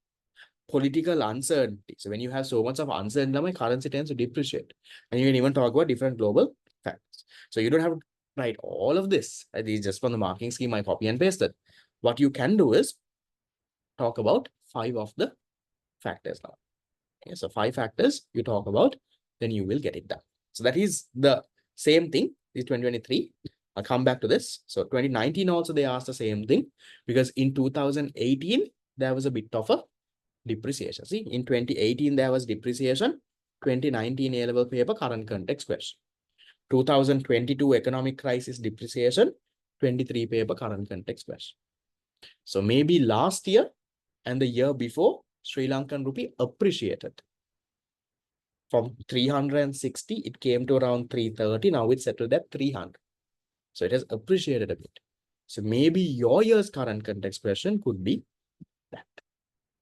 political uncertainty. So when you have so much of uncertainty, my currency tends to depreciate. And you can even talk about different global factors. So you don't have to write all of this. This is just from the marking scheme I copy and pasted. What you can do is talk about 5 of the factors now. Okay, so 5 factors you talk about, then you will get it done. So that is the same thing. This is 2023. I'll come back to this. So 2019 also they asked the same thing because in 2018 there was a bit of a depreciation. See, in 2018 there was depreciation. 2019 A-level paper current context question. 2022 economic crisis depreciation. 23 paper current context question. So maybe last year and the year before Sri Lankan rupee appreciated. From 360, it came to around 330. Now it's settled at 300. So it has appreciated a bit. So maybe your year's current context question could be that.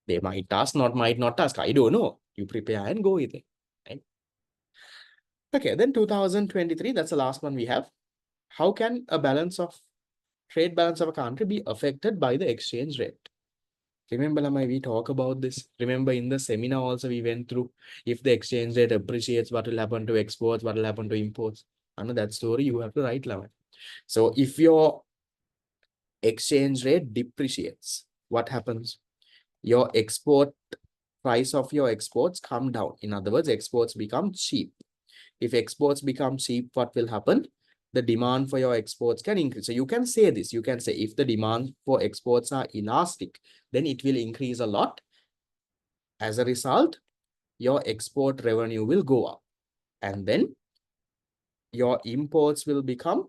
They might ask, might not ask. I don't know. You prepare and go with it. Right? Okay, then 2023, that's the last one we have. How can a trade balance of a country be affected by the exchange rate? Remember, Lamai, we talk about this. Remember, in the seminar also, we went through if the exchange rate appreciates, what will happen to exports, what will happen to imports. I know that story you have to write, Lamai. So if your exchange rate depreciates, what happens? Your price of your exports come down. In other words, exports become cheap. If exports become cheap, what will happen? The demand for your exports can increase. So you can say this. You can say if the demand for exports are elastic, then it will increase a lot. As a result, your export revenue will go up. And then your imports will become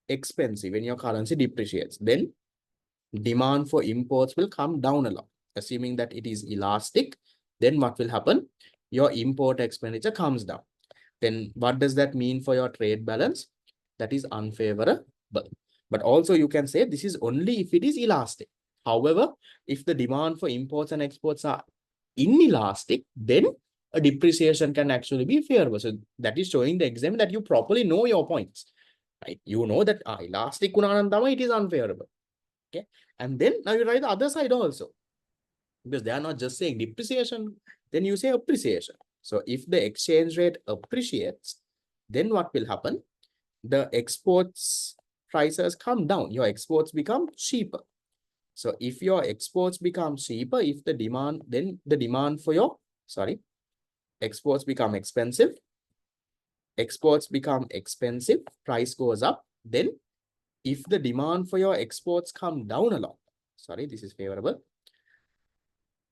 expensive when your currency depreciates. Then demand for imports will come down a lot. Assuming that it is elastic, then what will happen? Your import expenditure comes down. Then what does that mean for your trade balance? That is unfavorable. But also you can say this is only if it is elastic. However, if the demand for imports and exports are inelastic, then a depreciation can actually be favorable. So that is showing the exam that you properly know your points. Right? You know that elastic it is unfavorable. Okay. And then now you write the other side also. Because they are not just saying depreciation, then you say appreciation. So if the exchange rate appreciates, then what will happen? The exports prices come down. Your exports become cheaper. So if your exports become cheaper, if the demand, then the demand for your, exports become expensive. Exports become expensive, price goes up. Then if the demand for your exports come down a lot, this is favorable.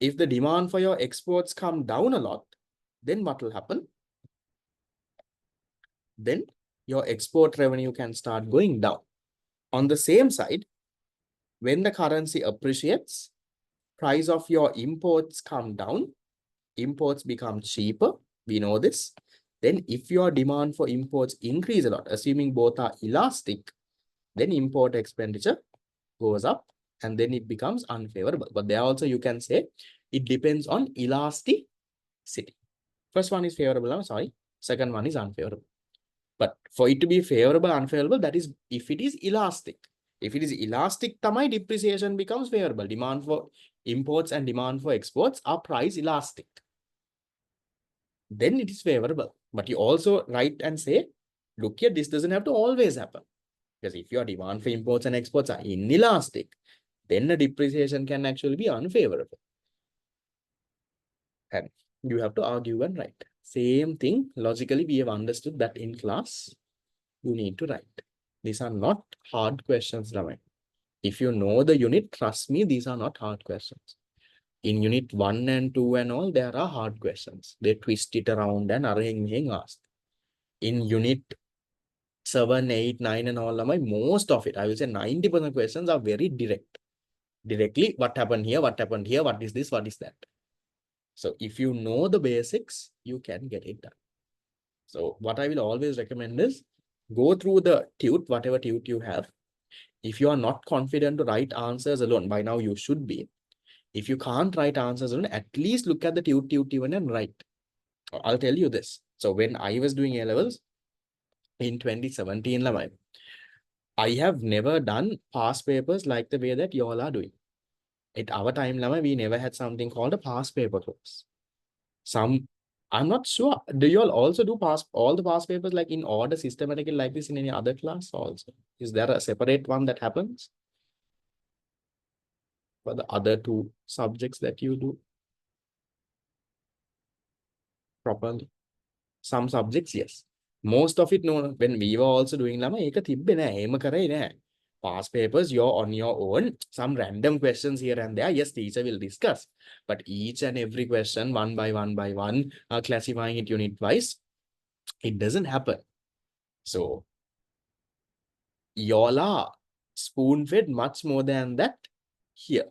If the demand for your exports come down a lot, then what will happen? Then your export revenue can start going down. On the same side, when the currency appreciates, price of your imports come down, imports become cheaper. We know this. Then if your demand for imports increase a lot, assuming both are elastic, then import expenditure goes up and then it becomes unfavorable. But there also you can say it depends on elasticity. First one is favorable, second one is unfavorable. But for it to be favorable, unfavorable, that is if it is elastic. If it is elastic, tamai depreciation becomes favorable. Demand for imports and demand for exports are price elastic. Then it is favorable. But you also write and say, look here, this doesn't have to always happen. Because if your demand for imports and exports are inelastic, then the depreciation can actually be unfavorable. And you have to argue and write. Same thing, logically, we have understood that in class, you need to write. These are not hard questions, Raman. If you know the unit, trust me, these are not hard questions. In unit 1 and 2 and all, there are hard questions. They twist it around and ask. In unit 7, 8, 9 and all, most of it, I will say 90% questions are very direct. Directly, what happened here, what happened here, what is this, what is that? So if you know the basics, you can get it done. So what I will always recommend is go through the tute, whatever tute you have. If you are not confident to write answers alone, by now you should be. If you can't write answers alone, at least look at the tute and write. I'll tell you this. So when I was doing A-levels in 2017, I have never done past papers like the way that you all are doing. At our time, we never had something called a past paper course. I'm not sure. Do you all also do all the past papers like in order systematically like this in any other class also? Is there a separate one that happens for the other two subjects that you do properly? Some subjects, yes. Most of it, no. When we were also doing past papers, you're on your own. Some random questions here and there. Yes, teacher will discuss. But each and every question, one by one, classifying it unit-wise, it doesn't happen. So, y'all are spoon-fed much more than that here.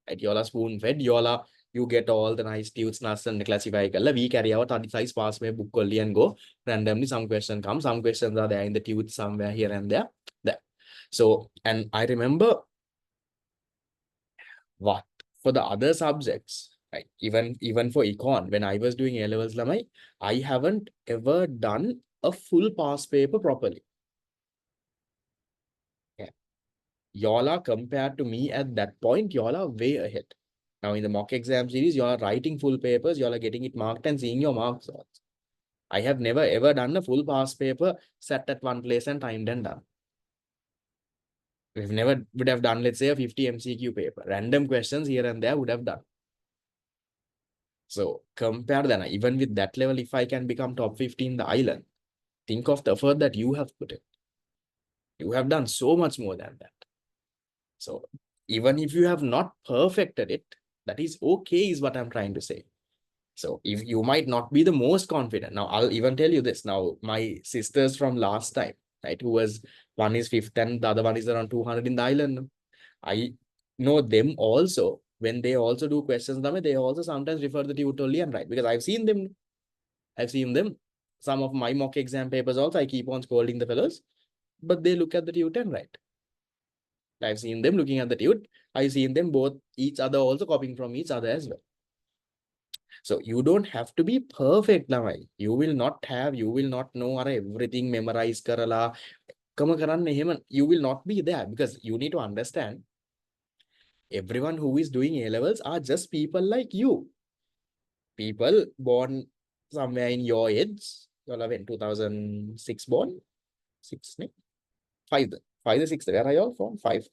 Right? Y'all spoon fed, you get all the nice tunes, nuts, and classify. We carry out 30 size pass my book and go randomly. Some question comes, some questions are there in the tunes somewhere here and there. There. So, and I remember what for the other subjects, right? Even for econ, when I was doing A levels, I haven't ever done a full pass paper properly. Yeah. Y'all are compared to me at that point, y'all are way ahead. Now in the mock exam series, you are writing full papers, you all are getting it marked and seeing your marks. I have never ever done a full pass paper, sat at one place and timed and done. We've never would have done, let's say, a 50 MCQ paper. Random questions here and there would have done. So compare that. Even with that level, if I can become top 50 in the island, think of the effort that you have put in. You have done so much more than that. So even if you have not perfected it, that is okay, is what I'm trying to say. So if you might not be the most confident. Now, I'll even tell you this. Now, my sisters from last time, right, who was one is fifth and the other one is around 200 in the island. I know them also. When they also do questions, they also sometimes refer the tutorial and write, because I've seen them. Some of my mock exam papers also, I keep on scolding the fellows, but they look at the tutor and write. I've seen them looking at the tutor. I've seen them both, each other also copying from each other as well. So you don't have to be perfect, Lamai. You will not know everything memorized karala. You will not be there, because you need to understand everyone who is doing A levels are just people like you. People born somewhere in your age. You all in 2006 born? 6, no? 5. 5 or 6. Where are you all from? 5.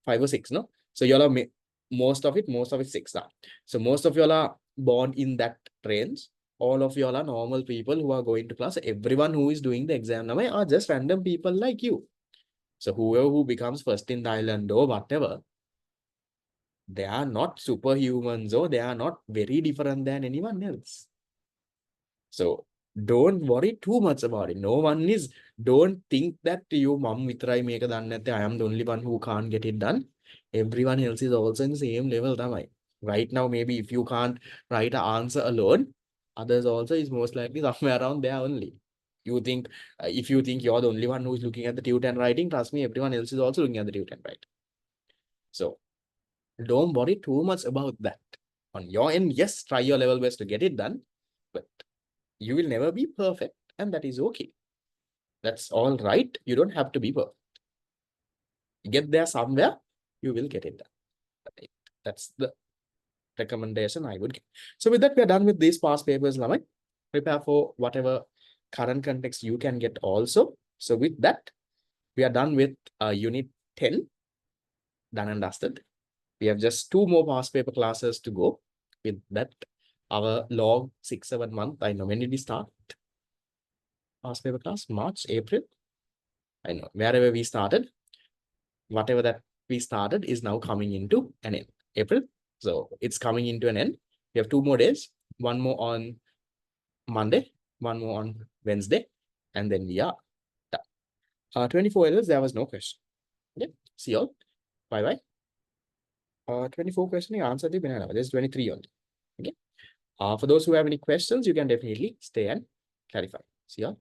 5 or 6, no? So you all are most of it 6 now. So most of you all are born in that range. All of you all are normal people who are going to class. Everyone who is doing the exam now are just random people like you. So whoever who becomes first in the island or whatever, they are not superhumans or they are not very different than anyone else. So don't worry too much about it. Don't think that you mum vitrai meka danne natte, I am the only one who can't get it done. Everyone else is also in the same level. Right now, maybe if you can't write an answer alone, others also is most likely somewhere around there only. If you think you're the only one who is looking at the tutor and writing, trust me, everyone else is also looking at the tutor and writing. So don't worry too much about that. On your end, yes, try your level best to get it done, but you will never be perfect, and that is okay. That's all right. You don't have to be perfect. Get there somewhere, you will get it done. Right? That's the recommendation I would give. So with that, we are done with these past papers, Lamai. Prepare for whatever current context you can get also. So with that, we are done with unit 10, done and dusted. We have just 2 more past paper classes to go. With that, our log 6-7 month, I know, when did we start past paper class? March, April? I know, wherever we started, whatever that we started is now coming into an end. April. So it's coming into an end. We have 2 more days, 1 more on Monday, 1 more on Wednesday, and then we are done. 24 errors, there was no question. Okay, see you all. Bye-bye. 24 questions, answer the banana. There's 23 only. Okay. For those who have any questions, you can definitely stay and clarify. See you all.